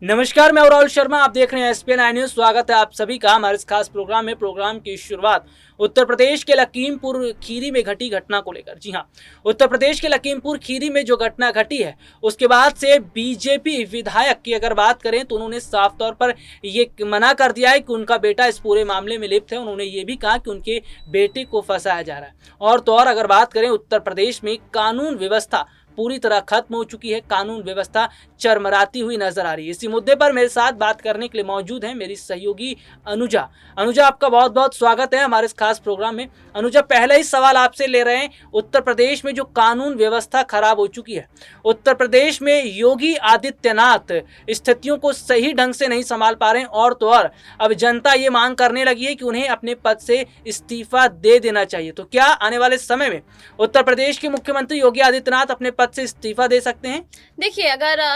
नमस्कार, मैं राहुल शर्मा। आप देख रहे हैं एसपीएन आई न्यूज। स्वागत है आप सभी का हमारे इस खास प्रोग्राम में। प्रोग्राम की शुरुआत उत्तर प्रदेश के लखीमपुर खीरी में घटी घटना को लेकर। जी हां, उत्तर प्रदेश के लखीमपुर खीरी में जो घटना घटी है उसके बाद से बीजेपी विधायक की अगर बात करें तो उन्होंने साफ तौर पर ये मना कर दिया है कि उनका बेटा इस पूरे मामले में लिप्त है। उन्होंने ये भी कहा कि उनके बेटे को फंसाया जा रहा है। और तो और अगर बात करें, उत्तर प्रदेश में कानून व्यवस्था पूरी तरह खत्म हो चुकी है। कानून व्यवस्था चरमराती हुई नजर आ रही है। इसी मुद्दे पर मेरे साथ बात करने के लिए मौजूद हैं मेरी सहयोगी अनुजा। अनुजा, आपका बहुत बहुत स्वागत है हमारे इस खास प्रोग्राम में। अनुजा, पहला ही सवाल आपसे ले रहे हैं। उत्तर प्रदेश में जो कानून व्यवस्था खराब हो चुकी है, उत्तर प्रदेश में योगी आदित्यनाथ स्थितियों को सही ढंग से नहीं संभाल पा रहे हैं। और तो और अब जनता ये मांग करने लगी है कि उन्हें अपने पद से इस्तीफा दे देना चाहिए। तो क्या आने वाले समय में उत्तर प्रदेश के मुख्यमंत्री योगी आदित्यनाथ अपने पद से इस्तीफा दे सकते हैं? देखिए, अगर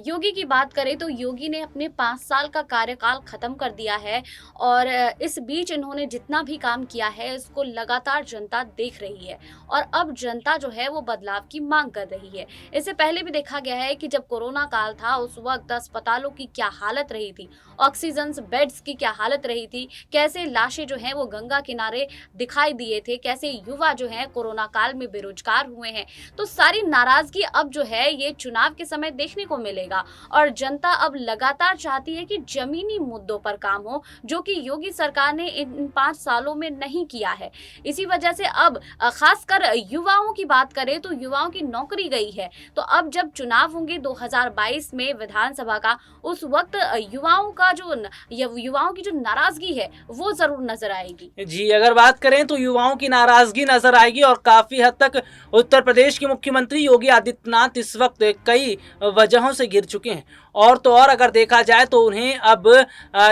योगी की बात करें तो योगी ने अपने 5 साल का कार्यकाल खत्म कर दिया है और इस बीच इन्होंने जितना भी काम किया है इसको लगातार जनता देख रही है और अब जनता जो है वो बदलाव की मांग कर रही है। इससे पहले भी देखा गया है कि जब कोरोना काल था उस वक्त अस्पतालों की क्या हालत रही थी, ऑक्सीजन बेड्स की क्या हालत रही थी, कैसे लाशें जो हैं वो गंगा किनारे दिखाई दिए थे, कैसे युवा जो है कोरोना काल में बेरोजगार हुए हैं। तो सारी नाराजगी अब जो है ये चुनाव के समय देखने को मिलेगा और जनता अब लगातार चाहती है कि जमीनी मुद्दों पर काम हो, जो कि योगी सरकार ने इन 5 सालों में नहीं किया है। इसी वजह से अब खासकर युवाओं की बात करें तो युवाओं की नौकरी गई है। तो अब जब चुनाव होंगे 2022 में विधानसभा का, उस वक्त युवाओं की जो नाराजगी है वो जरूर नजर आएगी। जी, अगर बात करें तो युवाओं की नाराजगी नजर आएगी और काफी हद तक उत्तर प्रदेश के मुख्यमंत्री योगी आदित्यनाथ इस वक्त कई वजहों से घिर चुके हैं। और तो और अगर देखा जाए तो उन्हें अब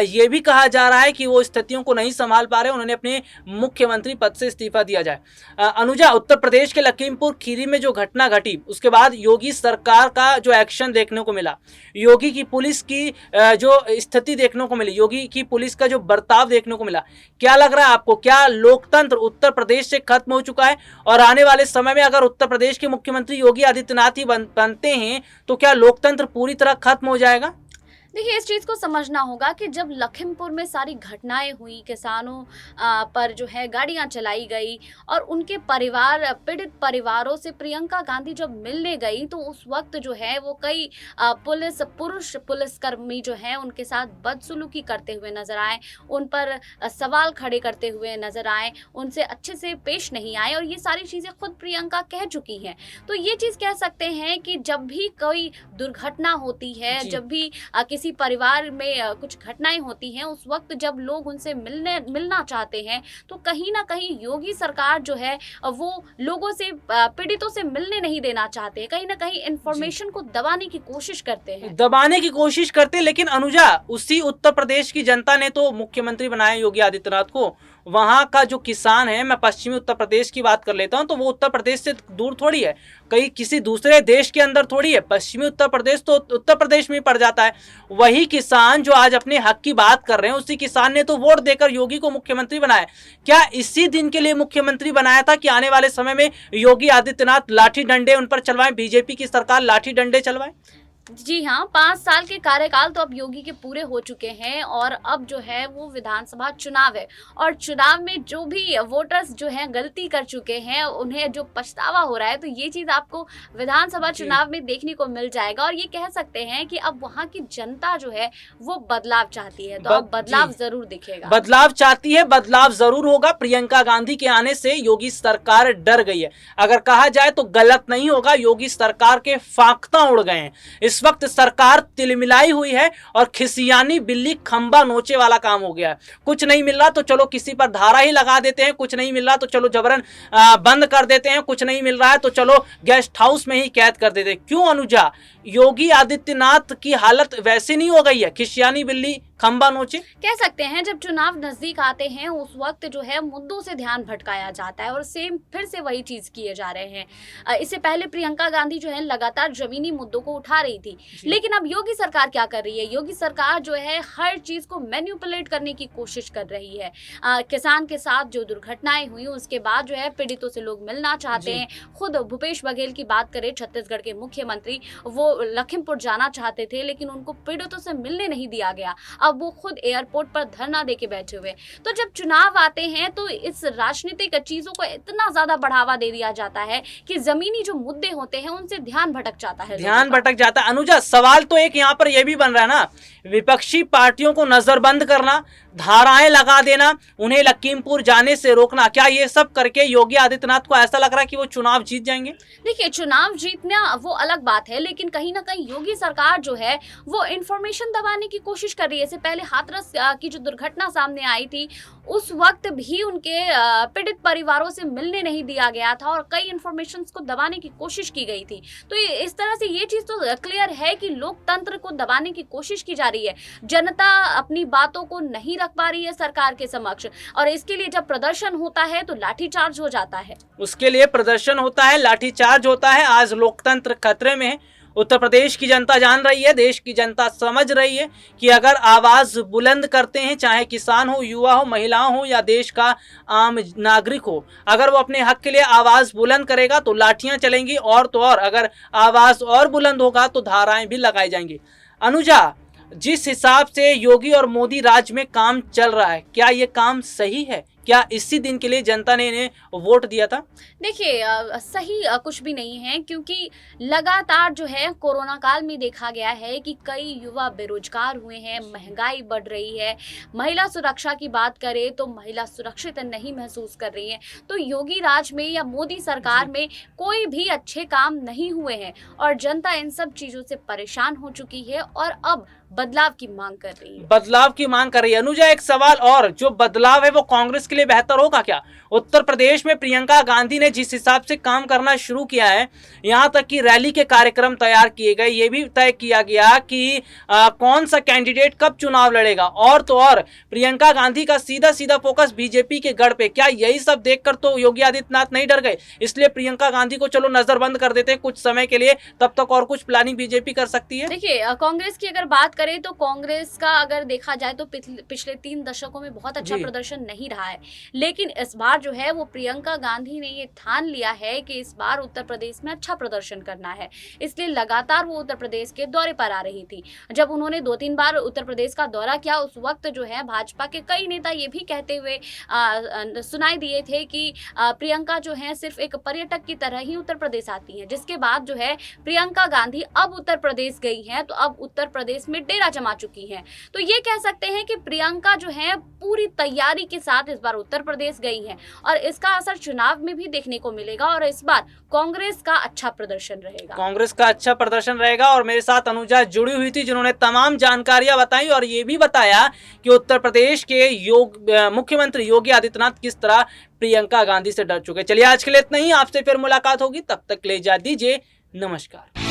ये भी कहा जा रहा है कि वो स्थितियों को नहीं संभाल पा रहे, उन्होंने अपने मुख्यमंत्री पद से इस्तीफा दिया जाए। अनुजा, उत्तर प्रदेश के लखीमपुर खीरी में जो घटना घटी उसके बाद योगी सरकार का जो एक्शन देखने को मिला, योगी की पुलिस की जो स्थिति देखने को मिली, योगी की पुलिस का जो बर्ताव देखने को मिला, क्या लग रहा है आपको? क्या लोकतंत्र उत्तर प्रदेश से खत्म हो चुका है और आने वाले समय में अगर उत्तर प्रदेश के मुख्यमंत्री योगी आदित्यनाथ ही बनते हैं तो क्या लोकतंत्र पूरी तरह खत्म हो जाएगा? देखिए, इस चीज़ को समझना होगा कि जब लखीमपुर में सारी घटनाएं हुई, किसानों पर जो है गाड़ियां चलाई गई और उनके पीड़ित परिवारों से प्रियंका गांधी जब मिलने गई तो उस वक्त जो है वो कई पुरुष पुलिसकर्मी जो हैं उनके साथ बदसलूकी करते हुए नजर आए, उन पर सवाल खड़े करते हुए नजर आए, उनसे अच्छे से पेश नहीं आए। और ये सारी चीज़ें खुद प्रियंका कह चुकी हैं। तो ये चीज़ कह सकते हैं कि जब भी कोई दुर्घटना होती है, जब भी किसी परिवार में कुछ घटनाएं होती हैं, उस वक्त जब लोग उनसे मिलना चाहते हैं तो कहीं ना कहीं योगी सरकार जो है वो लोगों से, पीड़ितों से मिलने नहीं देना चाहते, कहीं ना कहीं इंफॉर्मेशन को दबाने की कोशिश करते हैं। लेकिन अनुजा, उसी उत्तर प्रदेश की जनता ने तो मुख्यमंत्री बनाया योगी आदित्यनाथ को। वहां का जो किसान है, मैं पश्चिमी उत्तर प्रदेश की बात कर लेता हूं, तो वो उत्तर प्रदेश से दूर थोड़ी है, कहीं किसी दूसरे देश के अंदर थोड़ी है। पश्चिमी उत्तर प्रदेश तो उत्तर प्रदेश में पड़ जाता है। वही किसान जो आज अपने हक की बात कर रहे हैं, उसी किसान ने तो वोट देकर योगी को मुख्यमंत्री बनाया। क्या इसी दिन के लिए मुख्यमंत्री बनाया था कि आने वाले समय में योगी आदित्यनाथ लाठी डंडे उन पर चलवाएं, बीजेपी की सरकार लाठी डंडे चलवाएं? जी हाँ, 5 साल के कार्यकाल तो अब योगी के पूरे हो चुके हैं और अब जो है वो विधानसभा चुनाव है और चुनाव में जो भी वोटर्स जो हैं गलती कर चुके हैं, उन्हें जो पछतावा हो रहा है, तो ये चीज़ आपको विधानसभा चुनाव में देखने को मिल जाएगा। और ये कह सकते हैं कि अब वहाँ की जनता जो है वो बदलाव चाहती है, तो अब बदलाव जरूर दिखेगा। बदलाव चाहती है, बदलाव जरूर होगा। प्रियंका गांधी के आने से योगी सरकार डर गई है, अगर कहा जाए तो गलत नहीं होगा। योगी सरकार के फाख्ता उड़ गए हैं। इस वक्त सरकार तिलमिलाई हुई है और खिसियानी बिल्ली खंबा नोचे वाला काम हो गया है। कुछ नहीं मिल रहा तो चलो किसी पर धारा ही लगा देते हैं, कुछ नहीं मिल रहा तो चलो जबरन बंद कर देते हैं, कुछ नहीं मिल रहा है तो चलो गेस्ट हाउस में ही कैद कर देते हैं। क्यों अनुजा, योगी आदित्यनाथ की हालत वैसी नहीं हो गई है? खिसियानी बिल्ली खंबा नोचे? कह सकते हैं जब चुनाव नजदीक आते हैं उस वक्त जो है मुद्दों से ध्यान भटकाया जाता है और सेम फिर से वही चीज किए जा रहे हैं। इससे पहले प्रियंका गांधी जो है लगातार जमीनी मुद्दों को उठा रही थी, लेकिन अब योगी सरकार क्या कर रही है? योगी सरकार जो है हर चीज को मैन्युपुलेट करने की कोशिश कर रही है। किसान के साथ जो दुर्घटनाएं हुई उसके बाद जो है पीड़ितों से लोग मिलना चाहते हैं। खुद भूपेश बघेल की बात करें, छत्तीसगढ़ के मुख्यमंत्री, वो लखीमपुर जाना चाहते थे लेकिन उनको पीड़ितों से मिलने नहीं दिया गया। अब वो खुद एयरपोर्ट पर धरना देके बैठे हुए। तो जब चुनाव आते हैं तो इस राजनीतिक चीजों को इतना ज्यादा बढ़ावा दे दिया जाता है कि जमीनी जो मुद्दे होते हैं उनसे ध्यान भटक जाता है। ध्यान भटक जाता है। अनुजा, सवाल तो एक यहाँ पर यह भी बन रहा है ना, विपक्षी पार्टियों को नजरबंद करना, धाराएं लगा देना, उन्हें लखीमपुर जाने से रोकना, क्या ये सब करके योगी आदित्यनाथ को ऐसा लग रहा है कि वो चुनाव जीत जाएंगे? देखिए, चुनाव जीतना वो अलग बात है, लेकिन कहीं ना कहीं योगी सरकार जो है वो इंफॉर्मेशन दबाने की कोशिश कर रही है। इससे पहले हाथरस की जो दुर्घटना सामने आई थी उस वक्त भी उनके पीड़ित परिवारों से मिलने नहीं दिया गया था और कई इंफॉर्मेशन को दबाने की कोशिश की गई थी। तो इस तरह से ये चीज तो क्लियर है कि लोकतंत्र को दबाने की कोशिश की जा रही है। जनता अपनी बातों को नहीं रख पा रही है सरकार के समक्ष, और इसके लिए जब प्रदर्शन होता है तो लाठीचार्ज हो जाता है। उसके लिए प्रदर्शन होता है, लाठीचार्ज होता है। आज लोकतंत्र खतरे में है। उत्तर प्रदेश की जनता जान रही है, देश की जनता समझ रही है कि अगर आवाज बुलंद करते हैं, चाहे किसान हो, युवा हो, महिलाओं हो या देश का आम नागरिक हो, अगर वो अपने हक के लिए आवाज बुलंद करेगा तो लाठियां चलेंगी, और तो और अगर आवाज और बुलंद होगा तो धाराएं भी लगाई जाएंगी। अनुजा, जिस हिसाब से योगी और मोदी राज्य में काम चल रहा है, क्या ये काम सही है? क्या इसी दिन के लिए जनता ने इन्हें वोट दिया था? देखिए, सही कुछ भी नहीं है, क्योंकि लगातार जो है कोरोना काल में देखा गया है कि कई युवा बेरोजगार हुए हैं, महंगाई बढ़ रही है। महिला सुरक्षा की बात करें तो महिला सुरक्षित नहीं महसूस कर रही हैं। तो योगी राज में या मोदी सरकार में कोई भी अच्छे काम नहीं हुए हैं और जनता इन सब चीजों से परेशान हो चुकी है और अब बदलाव की मांग कर रही है। बदलाव की मांग कर रही है। अनुजा, एक सवाल और, जो बदलाव है वो कांग्रेस के लिए बेहतर होगा क्या? उत्तर प्रदेश में प्रियंका गांधी ने जिस हिसाब से काम करना शुरू किया है, यहां तक कि रैली के कार्यक्रम तैयार किए गए, ये भी तय किया गया कि कौन सा कैंडिडेट कब चुनाव लड़ेगा, और तो और प्रियंका गांधी का सीधा सीधा फोकस बीजेपी के गढ़ पे। क्या यही सब देखकर तो योगी आदित्यनाथ नहीं डर गए, इसलिए प्रियंका गांधी को चलो नजरबंद कर देते हैं कुछ समय के लिए, तब तक और कुछ प्लानिंग बीजेपी कर सकती है? देखिए, कांग्रेस की अगर बात करें तो कांग्रेस का अगर देखा जाए तो पिछले 3 दशकों में बहुत अच्छा प्रदर्शन नहीं रहा है, लेकिन इस बार जो है वो प्रियंका गांधी ने ये ठान लिया है कि इस बार उत्तर प्रदेश में अच्छा प्रदर्शन करना है। इसलिए लगातार वो उत्तर प्रदेश के दौरे पर आ रही थी। जब उन्होंने 2-3 बार उत्तर प्रदेश का दौरा किया उस वक्त जो है भाजपा के कई नेता ये भी कहते हुए सुनाई दिए थे कि प्रियंका जो है सिर्फ एक पर्यटक की तरह ही उत्तर प्रदेश आती है। जिसके बाद जो है प्रियंका गांधी अब उत्तर प्रदेश गई हैं तो अब उत्तर प्रदेश में डेरा जमा चुकी हैं। तो ये कह सकते हैं कि प्रियंका जो है पूरी तैयारी के साथ इस बार उत्तर प्रदेश गई हैं और इसका असर चुनाव में भी देखने को मिलेगा और इस बार कांग्रेस का अच्छा प्रदर्शन रहेगा। कांग्रेस का अच्छा प्रदर्शन रहेगा। और मेरे साथ अनुजा जुड़ी हुई थी जिन्होंने तमाम जानकारियां बताई और ये भी बताया कि उत्तर प्रदेश के मुख्यमंत्री योगी आदित्यनाथ किस तरह प्रियंका गांधी से डर चुके। चलिए, आज के लिए इतना ही। आपसे फिर मुलाकात होगी, तब तक ले जा दीजिए, नमस्कार।